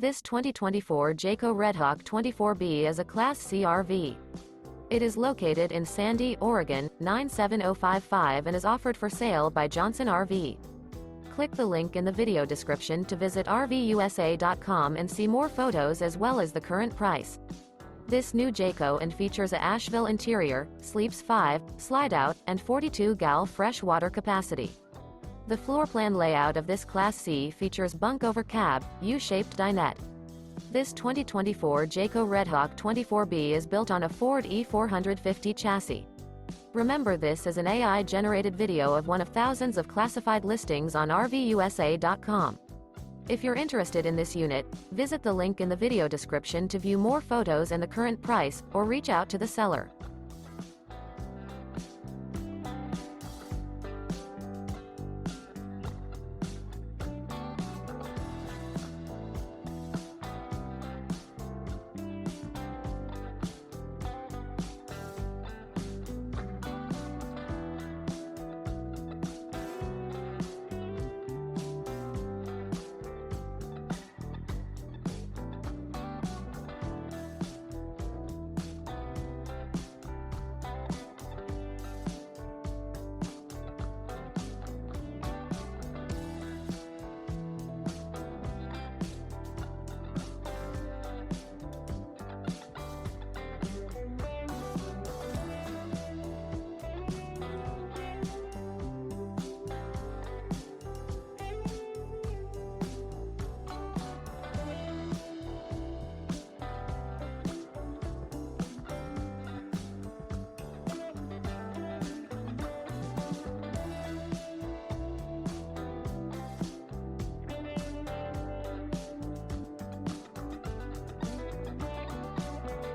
This 2024 Jayco Redhawk 24B is a Class C RV. It is located in Sandy, Oregon, 97055 and is offered for sale by Johnson RV. Click the link in the video description to visit RVUSA.com and see more photos as well as the current price. This new Jayco and features a ASHVILLE interior, sleeps 5, slide-out, and 42-gal fresh water capacity. The floor plan layout of this Class C features Bunk Over Cab, U-shaped dinette. This 2024 Jayco Redhawk 24B is built on a Ford E450 chassis. Remember, this is an AI-generated video of one of thousands of classified listings on RVUSA.com. If you're interested in this unit, visit the link in the video description to view more photos and the current price, or reach out to the seller.